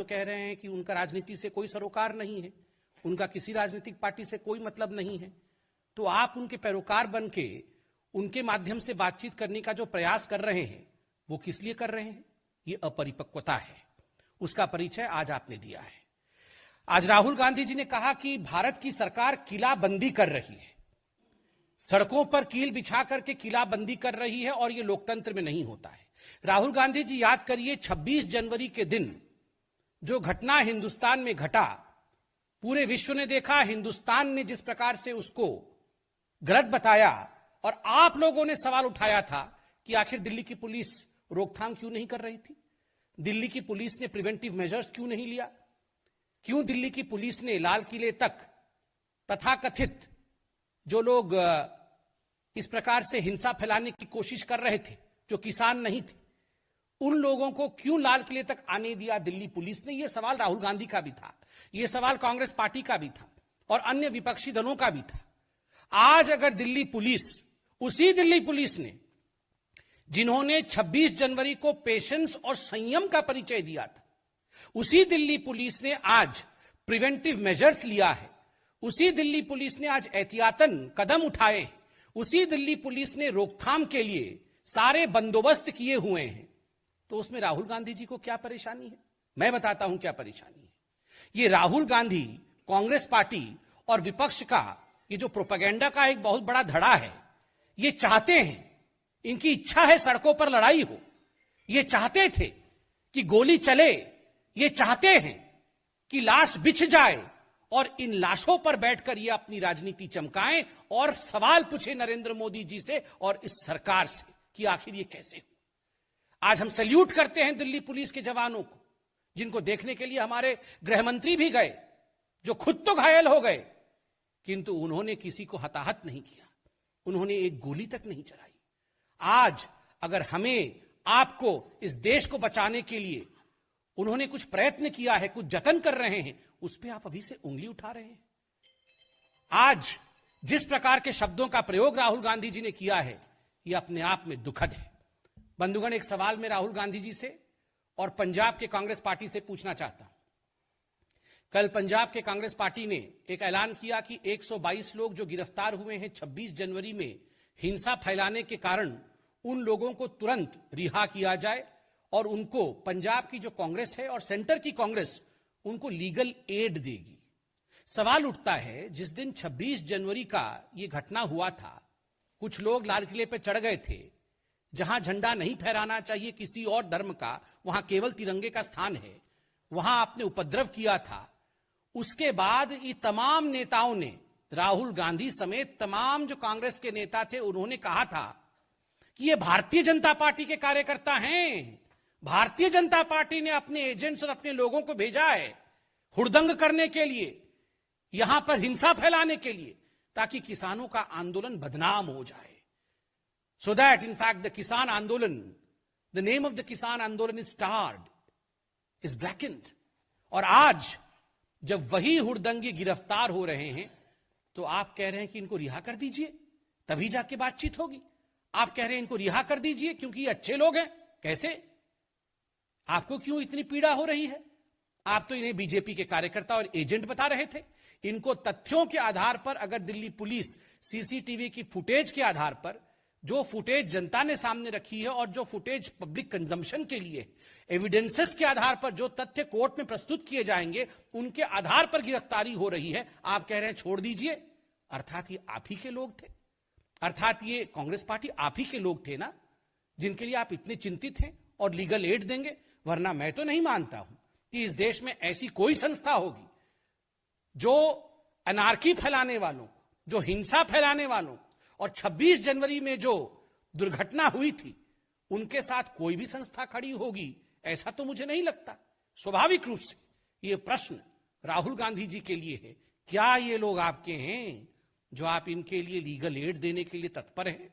तो कह रहे हैं कि उनका राजनीति से कोई सरोकार नहीं है, उनका किसी राजनीतिक पार्टी से कोई मतलब नहीं है, तो आप उनके पैरोकार बन के उनके माध्यम से बातचीत करने का जो प्रयास कर रहे हैं वो किस लिए कर रहे हैं? ये अपरिपक्वता है, उसका परिचय आज आपने दिया है। आज राहुल गांधी जी ने कहा कि भारत की सरकार किलाबंदी कर रही है, सड़कों पर कील बिछा करके किलाबंदी कर रही है और ये लोकतंत्र में नहीं होता है। राहुल गांधी जी याद करिए 26 जनवरी के दिन जो घटना हिंदुस्तान में घटा, पूरे विश्व ने देखा, हिंदुस्तान ने जिस प्रकार से उसको गलत बताया और आप लोगों ने सवाल उठाया था कि आखिर दिल्ली की पुलिस रोकथाम क्यों नहीं कर रही थी, दिल्ली की पुलिस ने प्रिवेंटिव मेजर्स क्यों नहीं लिया, क्यों दिल्ली की पुलिस ने लाल किले तक तथाकथित जो लोग इस प्रकार से हिंसा फैलाने की कोशिश कर रहे थे, जो किसान नहीं थे, उन लोगों को क्यों लाल किले तक आने दिया दिल्ली पुलिस ने? यह सवाल राहुल गांधी का भी था, यह सवाल कांग्रेस पार्टी का भी था और अन्य विपक्षी दलों का भी था। आज अगर दिल्ली पुलिस, उसी दिल्ली पुलिस ने जिन्होंने 26 जनवरी को पेशेंस और संयम का परिचय दिया था, उसी दिल्ली पुलिस ने आज प्रिवेंटिव मेजर्स लिया है, उसी दिल्ली पुलिस ने आज एहतियातन कदम उठाए, उसी दिल्ली पुलिस ने रोकथाम के लिए सारे बंदोबस्त किए हुए हैं, तो उसमें राहुल गांधी जी को क्या परेशानी है? मैं बताता हूं क्या परेशानी है। ये राहुल गांधी, कांग्रेस पार्टी और विपक्ष का ये जो प्रोपेगेंडा का एक बहुत बड़ा धड़ा है, ये चाहते हैं, इनकी इच्छा है सड़कों पर लड़ाई हो, ये चाहते थे कि गोली चले, ये चाहते हैं कि लाश बिछ जाए और इन लाशों पर बैठकर ये अपनी राजनीति चमकाएं और सवाल पूछे नरेंद्र मोदी जी से और इस सरकार से कि आखिर ये कैसे हो। आज हम सैल्यूट करते हैं दिल्ली पुलिस के जवानों को, जिनको देखने के लिए हमारे गृह मंत्री भी गए, जो खुद तो घायल हो गए, किंतु उन्होंने किसी को हताहत नहीं किया, उन्होंने एक गोली तक नहीं चलाई। आज अगर हमें, आपको, इस देश को बचाने के लिए उन्होंने कुछ प्रयत्न किया है, कुछ जतन कर रहे हैं, उस पर आप अभी से उंगली उठा रहे हैं। आज जिस प्रकार के शब्दों का प्रयोग राहुल गांधी जी ने किया है, यह अपने आप में दुखद है। बंधुगण, एक सवाल मैं राहुल गांधी जी से और पंजाब के कांग्रेस पार्टी से पूछना चाहता हूं। कल पंजाब के कांग्रेस पार्टी ने एक ऐलान किया कि 122 लोग जो गिरफ्तार हुए हैं 26 जनवरी में हिंसा फैलाने के कारण, उन लोगों को तुरंत रिहा किया जाए और उनको, पंजाब की जो कांग्रेस है और सेंटर की कांग्रेस, उनको लीगल एड देगी। सवाल उठता है, जिस दिन 26 जनवरी का यह घटना हुआ था, कुछ लोग लाल किले पर चढ़ गए थे, जहां झंडा नहीं फहराना चाहिए किसी और धर्म का, वहां केवल तिरंगे का स्थान है, वहां आपने उपद्रव किया था। उसके बाद ये तमाम नेताओं ने, राहुल गांधी समेत तमाम जो कांग्रेस के नेता थे, उन्होंने कहा था कि ये भारतीय जनता पार्टी के कार्यकर्ता हैं, भारतीय जनता पार्टी ने अपने एजेंट्स और अपने लोगों को भेजा है हुड़दंग करने के लिए, यहां पर हिंसा फैलाने के लिए, ताकि किसानों का आंदोलन बदनाम हो जाए। So that in fact the Kisan Andolan, the name of the Kisan Andolan is tarred, is blackened. और आज जब वही हुड़दंगी गिरफ्तार हो रहे हैं, तो आप कह रहे हैं कि इनको रिहा कर दीजिए, तभी जाके बातचीत होगी। आप कह रहे हैं इनको रिहा कर दीजिए क्योंकि ये अच्छे लोग हैं। कैसे? आपको क्यों इतनी पीड़ा हो रही है? आप तो इन्हें बीजेपी के कार्यकर्ता और एजेंट बता रहे थे। इनको तथ्यों के आधार पर, अगर दिल्ली पुलिस सीसीटीवी की फुटेज के आधार पर, जो फुटेज जनता ने सामने रखी है और जो फुटेज पब्लिक कंजम्पशन के लिए, एविडेंसेस के आधार पर जो तथ्य कोर्ट में प्रस्तुत किए जाएंगे, उनके आधार पर गिरफ्तारी हो रही है। आप कह रहे हैं छोड़ दीजिए। अर्थात ये आप ही के लोग थे, अर्थात ये कांग्रेस पार्टी आप ही के लोग थे ना, जिनके लिए आप इतने चिंतित हैं और लीगल एड देंगे। वरना मैं तो नहीं मानता हूं कि इस देश में ऐसी कोई संस्था होगी जो अनार्की फैलाने वालों को, जो हिंसा फैलाने वालों को, और 26 जनवरी में जो दुर्घटना हुई थी, उनके साथ कोई भी संस्था खड़ी होगी, ऐसा तो मुझे नहीं लगता। स्वाभाविक रूप से यह प्रश्न राहुल गांधी जी के लिए है, क्या ये लोग आपके हैं जो आप इनके लिए लीगल एड देने के लिए तत्पर हैं?